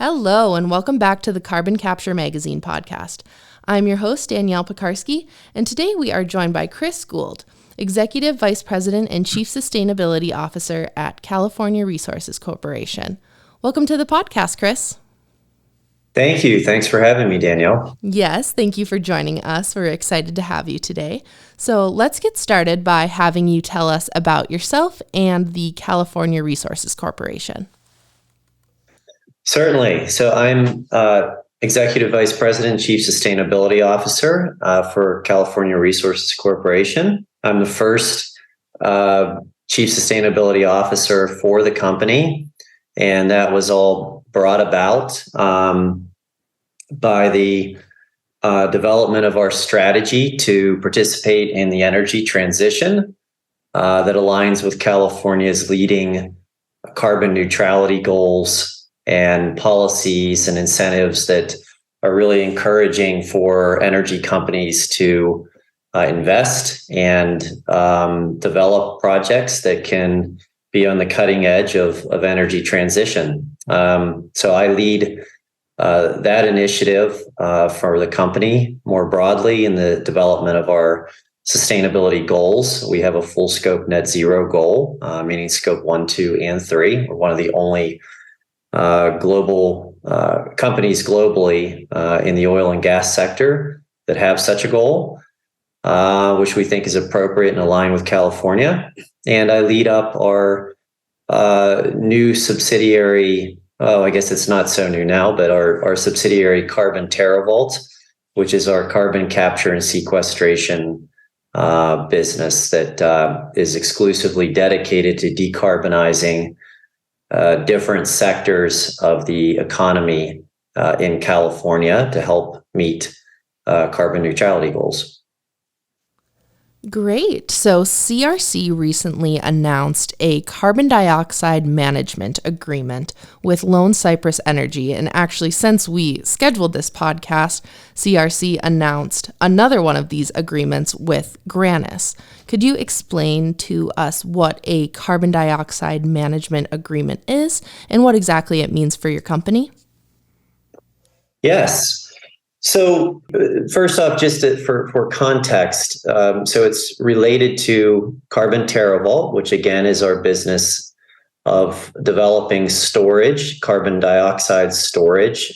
Hello, and welcome back to the Carbon Capture Magazine podcast. I'm your host, Danielle Piekarski, and today we are joined by Chris Gould, Executive Vice President and Chief Sustainability Officer at California Resources Corporation. Welcome to the podcast, Chris. Thank you. Thanks for having me, Danielle. Yes, thank you for joining us. We're excited to have you today. So let's get started by having you tell us about yourself and the California Resources Corporation. Certainly. So I'm Executive Vice President, Chief Sustainability Officer for California Resources Corporation. I'm the first Chief Sustainability Officer for the company, and that was all brought about by the development of our strategy to participate in the energy transition that aligns with California's leading carbon neutrality goals and policies and incentives that are really encouraging for energy companies to invest and develop projects that can be on the cutting edge of energy transition. So I lead that initiative for the company more broadly in the development of our sustainability goals. We have a full scope net zero goal, meaning scope 1, 2, and 3. We're one of the only global companies globally in the oil and gas sector that have such a goal, which we think is appropriate and aligned with California. And I lead up our new subsidiary. Oh, I guess it's not so new now, but our subsidiary Carbon TerraVault, which is our carbon capture and sequestration business that is exclusively dedicated to decarbonizing different sectors of the economy in California to help meet carbon neutrality goals. Great. So CRC recently announced a carbon dioxide management agreement with Lone Cypress Energy. And actually, since we scheduled this podcast, CRC announced another one of these agreements with Granis. Could you explain to us what a carbon dioxide management agreement is and what exactly it means for your company? Yes. So first off, just for context, so it's related to Carbon TerraVault, which again is our business of developing storage, carbon dioxide storage,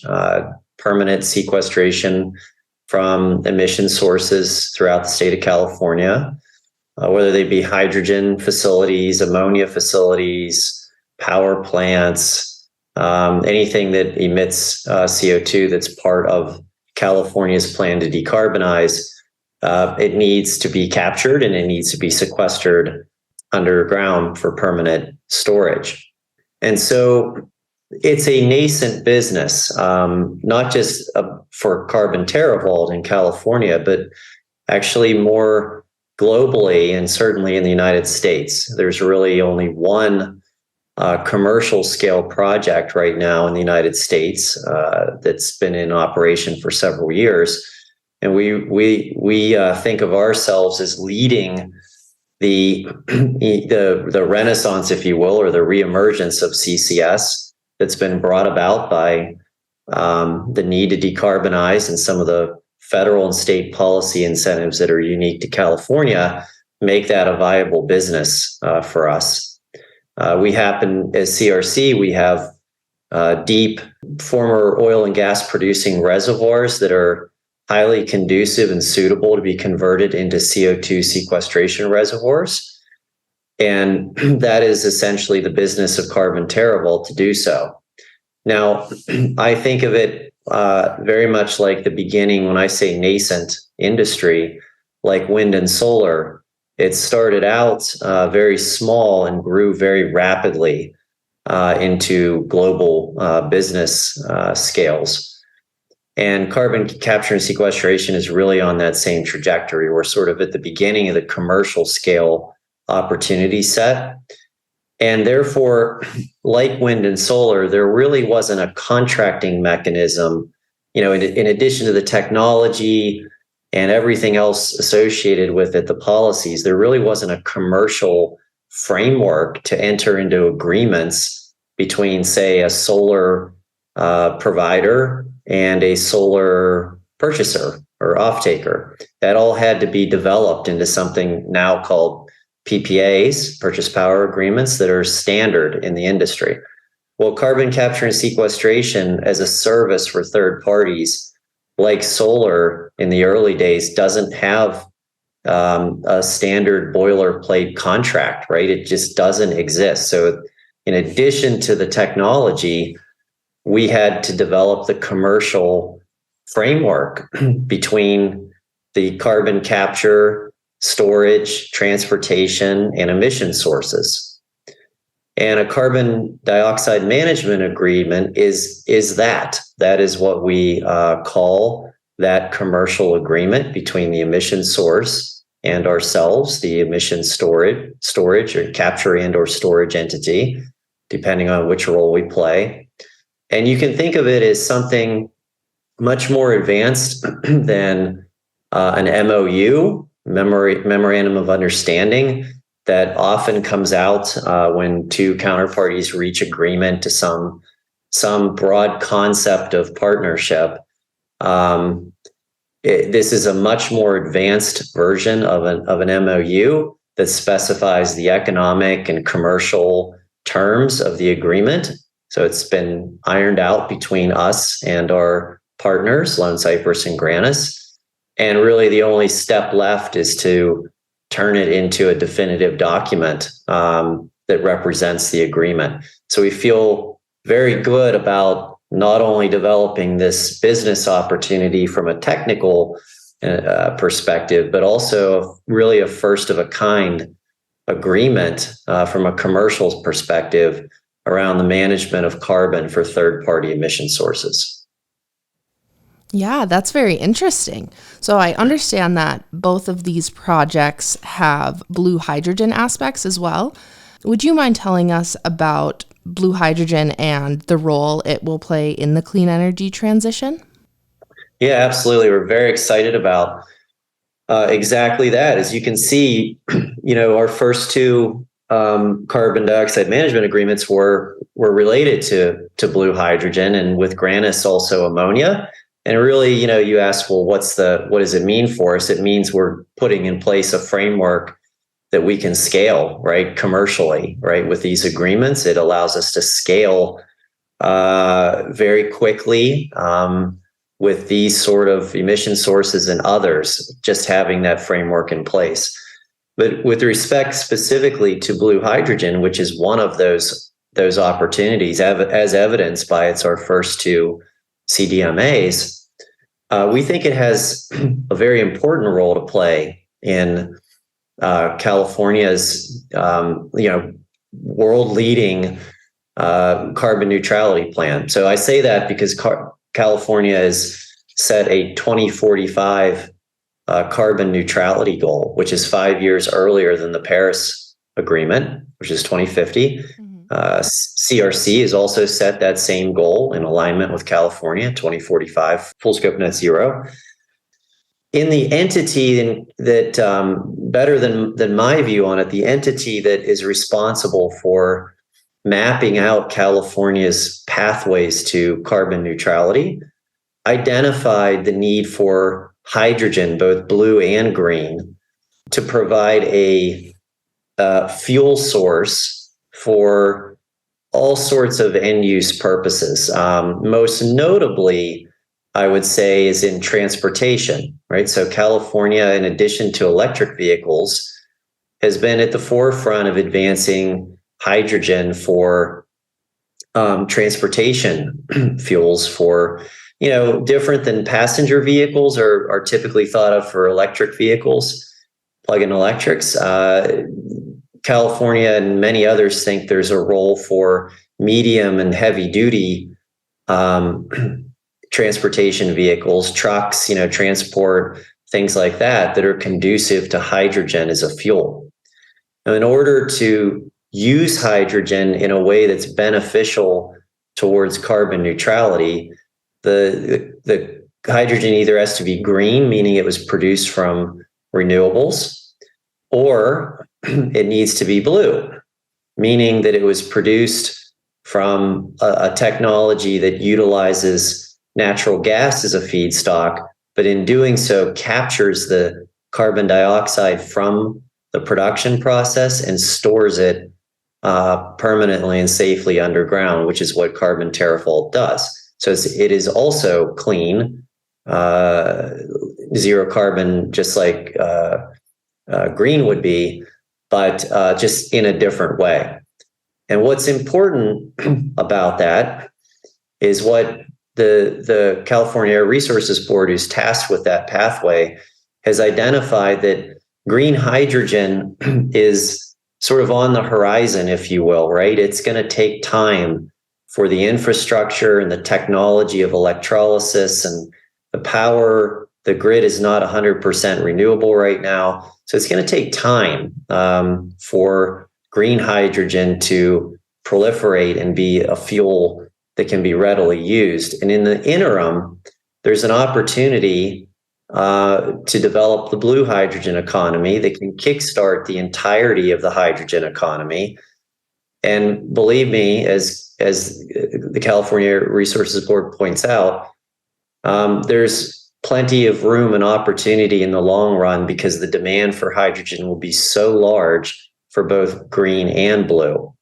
permanent sequestration from emission sources throughout the state of California, whether they be hydrogen facilities, ammonia facilities, power plants, anything that emits CO2 that's part of California's plan to decarbonize. It needs to be captured and it needs to be sequestered underground for permanent storage. And so it's a nascent business, not just for Carbon TerraVault in California, but actually more globally and certainly in the United States. There's really only one commercial scale project right now in the United States that's been in operation for several years, and we think of ourselves as leading the renaissance, if you will, or the reemergence of CCS that's been brought about by the need to decarbonize and some of the federal and state policy incentives that are unique to California make that a viable business for us. We happen, as CRC, we have deep former oil and gas producing reservoirs that are highly conducive and suitable to be converted into CO2 sequestration reservoirs. And that is essentially the business of Carbon TerraVault to do so. Now, I think of it very much like the beginning when I say nascent industry, like wind and solar. It started out very small and grew very rapidly into global business scales. And carbon capture and sequestration is really on that same trajectory. We're sort of at the beginning of the commercial scale opportunity set. And therefore, like wind and solar, there really wasn't a contracting mechanism, in addition to the technology and everything else associated with it, the policies, there really wasn't a commercial framework to enter into agreements between, say, a solar provider and a solar purchaser or off-taker. That all had to be developed into something now called PPAs, purchase power agreements, that are standard in the industry. Well, carbon capture and sequestration as a service for third parties, like solar in the early days, doesn't have a standard boilerplate contract, right? It just doesn't exist. So in addition to the technology, we had to develop the commercial framework between the carbon capture, storage, transportation, and emission sources. And a carbon dioxide management agreement is that. That is what we call that commercial agreement between the emission source and ourselves, the emission storage or capture and or storage entity, depending on which role we play. And you can think of it as something much more advanced than an MOU, memorandum of understanding, that often comes out when two counterparties reach agreement to some broad concept of partnership. This is a much more advanced version of an MOU that specifies the economic and commercial terms of the agreement. So it's been ironed out between us and our partners, Lone Cypress and Grannis. And really the only step left is to turn it into a definitive document that represents the agreement. So we feel very good about not only developing this business opportunity from a technical perspective, but also really a first of a kind agreement from a commercial perspective around the management of carbon for third-party emission sources. Yeah, that's very interesting. So I understand that both of these projects have blue hydrogen aspects as well. Would you mind telling us about blue hydrogen and the role it will play in the clean energy transition? Yeah, absolutely. We're very excited about exactly that. As you can see, our first two carbon dioxide management agreements were related to blue hydrogen, and with Grannis also ammonia. And really, you ask, well, what does it mean for us? It means we're putting in place a framework that we can scale, right, commercially, right? With these agreements, it allows us to scale very quickly with these sort of emission sources and others, just having that framework in place. But with respect specifically to blue hydrogen, which is one of those opportunities, as evidenced by it's our first two CDMAs, we think it has a very important role to play in California's, world-leading carbon neutrality plan. So I say that because California has set a 2045 carbon neutrality goal, which is 5 years earlier than the Paris Agreement, which is 2050. Mm-hmm. CRC has also set that same goal in alignment with California, 2045, full scope net zero. In the entity that, better than my view on it, the entity that is responsible for mapping out California's pathways to carbon neutrality identified the need for hydrogen, both blue and green, to provide a fuel source for all sorts of end-use purposes. Most notably, I would say, is in transportation, right? So California, in addition to electric vehicles, has been at the forefront of advancing hydrogen for transportation fuels for, different than passenger vehicles are typically thought of for electric vehicles, plug-in electrics. California and many others think there's a role for medium and heavy duty transportation vehicles, trucks, transport, things like that are conducive to hydrogen as a fuel. Now, in order to use hydrogen in a way that's beneficial towards carbon neutrality, the hydrogen either has to be green, meaning it was produced from renewables, or it needs to be blue, meaning that it was produced from a technology that utilizes natural gas as a feedstock, but in doing so captures the carbon dioxide from the production process and stores it permanently and safely underground, which is what carbon TerraVault does. So it is also clean, zero carbon, just like green would be, but just in a different way. And what's important about that is what the California Air Resources Board, who's tasked with that pathway, has identified that green hydrogen is sort of on the horizon, if you will, right? It's going to take time for the infrastructure and the technology of electrolysis and the power. The grid is not 100% renewable right now. So it's going to take time for green hydrogen to proliferate and be a fuel that can be readily used. And in the interim, there's an opportunity to develop the blue hydrogen economy that can kickstart the entirety of the hydrogen economy. And believe me, as the California Resources Board points out, there's plenty of room and opportunity in the long run because the demand for hydrogen will be so large for both green and blue.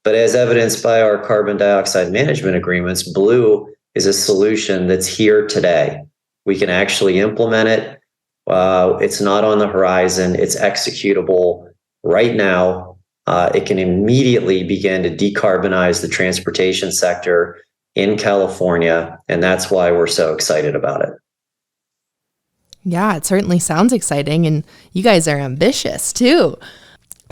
But as evidenced by our carbon dioxide management agreements, blue is a solution that's here today. We can actually implement it. It's not on the horizon. It's executable right now. It can immediately begin to decarbonize the transportation sector in California, and that's why we're so excited about it. Yeah, it certainly sounds exciting, and you guys are ambitious too.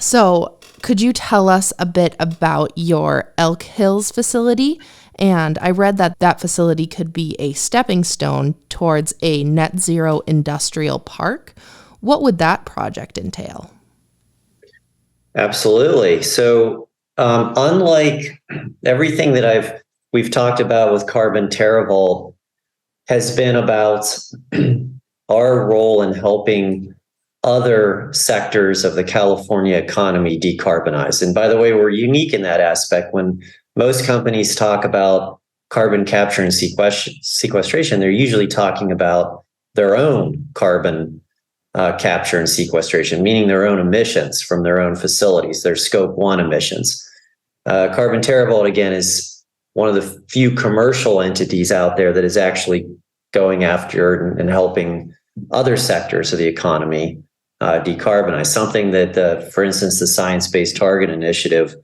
So could you tell us a bit about your Elk Hills facility? And I read that that facility could be a stepping stone towards a net zero industrial park. What would that project entail? Absolutely. So unlike everything that we've talked about with Carbon TerraVault has been about our role in helping other sectors of the California economy decarbonize. And by the way, we're unique in that aspect. When most companies talk about carbon capture and sequestration, they're usually talking about their own carbon capture and sequestration, meaning their own emissions from their own facilities, their Scope 1 emissions. Carbon TerraVault, again, is one of the few commercial entities out there that is actually going after and helping other sectors of the economy decarbonize. Something that, for instance, the Science Based Target Initiative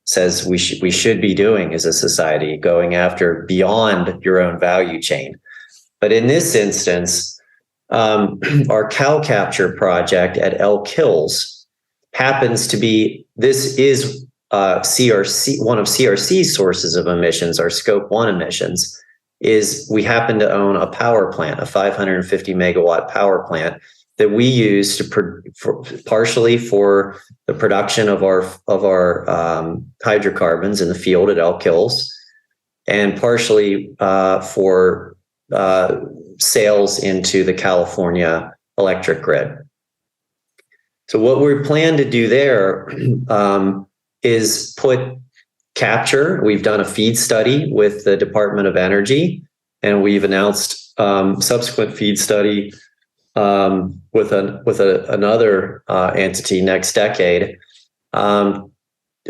says we should be doing as a society, going after beyond your own value chain. But in this instance, our cow capture project at Elk Hills happens to be, this is CRC, one of CRC's sources of emissions, our Scope 1 emissions, is we happen to own a power plant, a 550 megawatt power plant that we use partially for the production of our hydrocarbons in the field at Elk Hills, and partially for sales into the California electric grid. So what we plan to do there is put capture. We've done a feed study with the Department of Energy, and we've announced subsequent feed study with another entity next decade.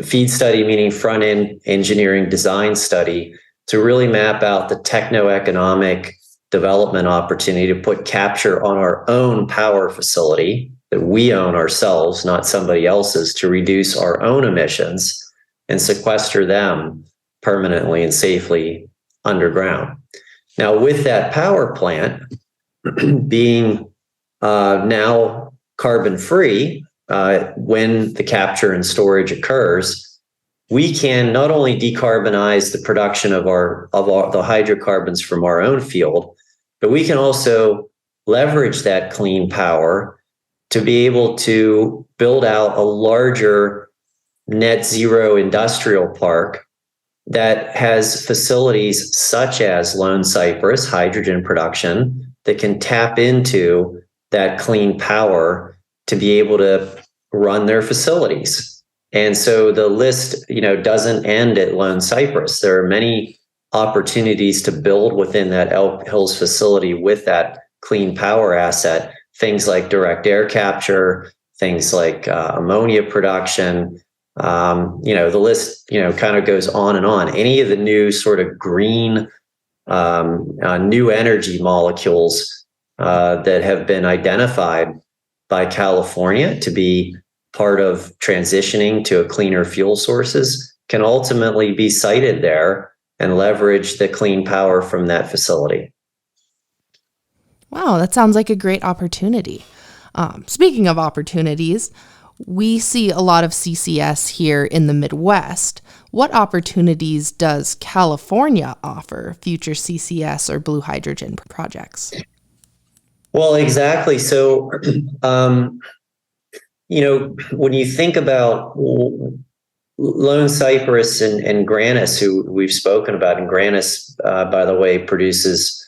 Feed study meaning front end engineering design study to really map out the techno-economic development opportunity to put capture on our own power facility that we own ourselves, not somebody else's, to reduce our own emissions and sequester them permanently and safely underground. Now, with that power plant being now carbon-free, when the capture and storage occurs, we can not only decarbonize the production of the hydrocarbons from our own field, but we can also leverage that clean power to be able to build out a larger net zero industrial park that has facilities such as Lone Cypress hydrogen production that can tap into that clean power to be able to run their facilities. And so the list, doesn't end at Lone Cypress. There are many opportunities to build within that Elk Hills facility with that clean power asset, things like direct air capture, things like ammonia production. The list, kind of goes on and on. Any of the new sort of green, new energy molecules that have been identified by California to be part of transitioning to a cleaner fuel sources can ultimately be sited there and leverage the clean power from that facility. Wow, that sounds like a great opportunity. Speaking of opportunities, we see a lot of CCS here in the Midwest. What opportunities does California offer future CCS or blue hydrogen projects? Well, exactly. So, when you think about Lone Cypress and Grannis, who we've spoken about, and Grannis, by the way, produces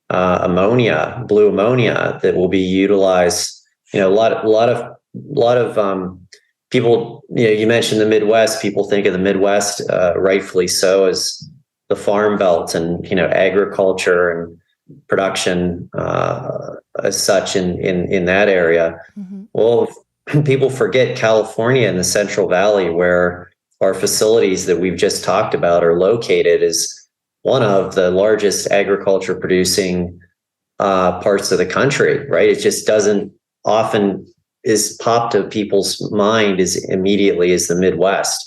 ammonia, blue ammonia that will be utilized. A lot of people. You mentioned the Midwest. People think of the Midwest, rightfully so, as the farm belt and agriculture and production as such in that area. Mm-hmm. Well, people forget California and the Central Valley, where our facilities that we've just talked about are located, is one of the largest agriculture producing parts of the country, right? It just doesn't often is pop to people's mind as immediately as the Midwest,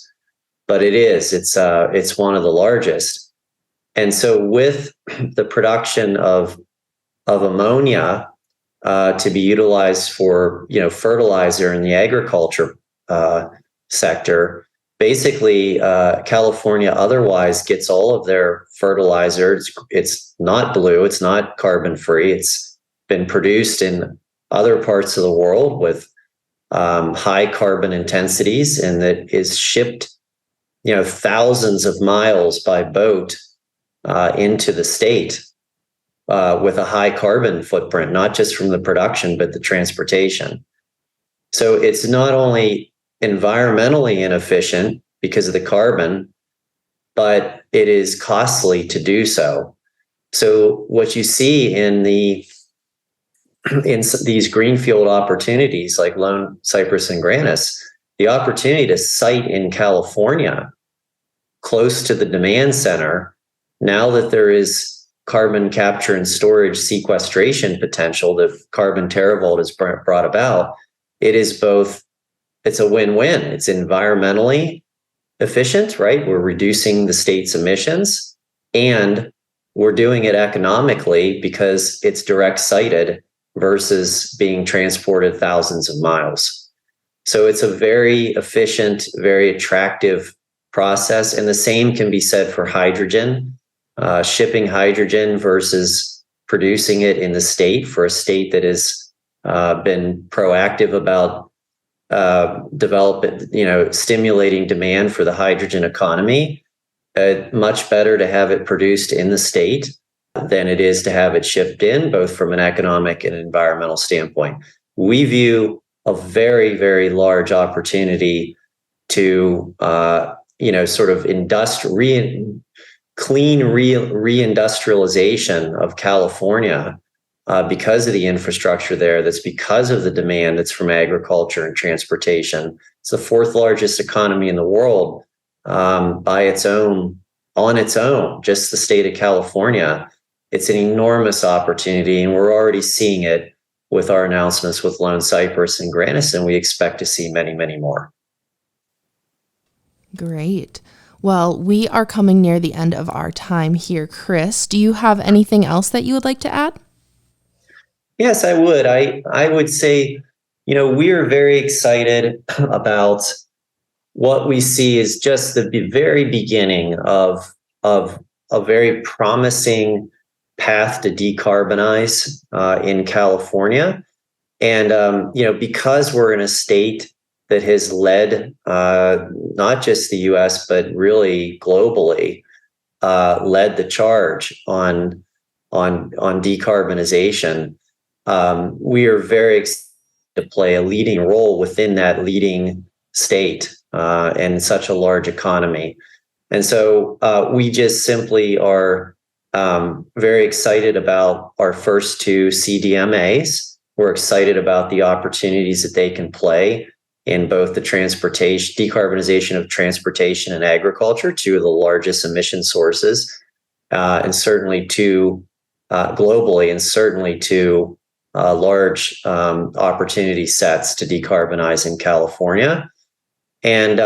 but it is. It's one of the largest. And so with the production of ammonia to be utilized for fertilizer in the agriculture sector, basically California otherwise gets all of their fertilizer. It's not blue, it's not carbon free. It's been produced in other parts of the world with high carbon intensities, and that is shipped thousands of miles by boat into the state with a high carbon footprint, not just from the production, but the transportation. So it's not only environmentally inefficient because of the carbon, but it is costly to do so. So what you see in these greenfield opportunities like Lone Cypress and Grannis, the opportunity to site in California close to the demand center, now that there is carbon capture and storage sequestration potential that Carbon TerraVault has brought about, it's a win-win. It's environmentally efficient, right? We're reducing the state's emissions, and we're doing it economically because it's direct sited versus being transported thousands of miles. So it's a very efficient, very attractive process. And the same can be said for hydrogen, shipping hydrogen versus producing it in the state, for a state that has been proactive about stimulating demand for the hydrogen economy. Much better to have it produced in the state than it is to have it shipped in, both from an economic and environmental standpoint. We view a very, very large opportunity to, sort of clean reindustrialization of California because of the infrastructure there. That's because of the demand that's from agriculture and transportation. It's the fourth largest economy in the world on its own, just the state of California. It's an enormous opportunity, and we're already seeing it with our announcements with Lone Cypress and Grannis, and we expect to see many, many more. Great. Well, we are coming near the end of our time here. Chris, do you have anything else that you would like to add? Yes, I would. I would say, we are very excited about what we see is just the very beginning of a very promising path to decarbonize in California. And, because we're in a state that has led not just the US, but really globally, led the charge on decarbonization, we are very excited to play a leading role within that leading state and such a large economy. And so we just simply are very excited about our first two CDMAs. We're excited about the opportunities that they can play in both the decarbonization of transportation and agriculture, two of the largest emission sources, and certainly two globally, and certainly two large opportunity sets to decarbonize in California. And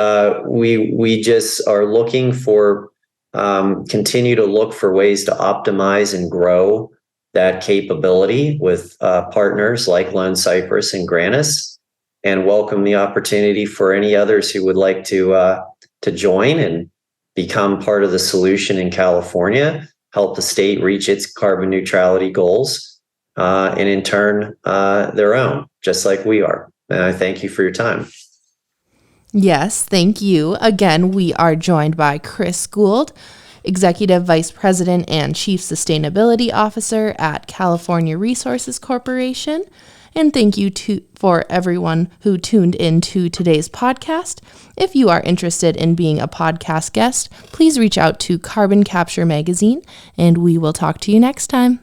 we just are looking for, continue to look for ways to optimize and grow that capability with partners like Lone Cypress and Grannis, and welcome the opportunity for any others who would like to join and become part of the solution in California, help the state reach its carbon neutrality goals, and in turn, their own, just like we are. And I thank you for your time. Yes, thank you. Again, we are joined by Chris Gould, Executive Vice President and Chief Sustainability Officer at California Resources Corporation. And thank you for everyone who tuned in to today's podcast. If you are interested in being a podcast guest, please reach out to Carbon Capture Magazine, and we will talk to you next time.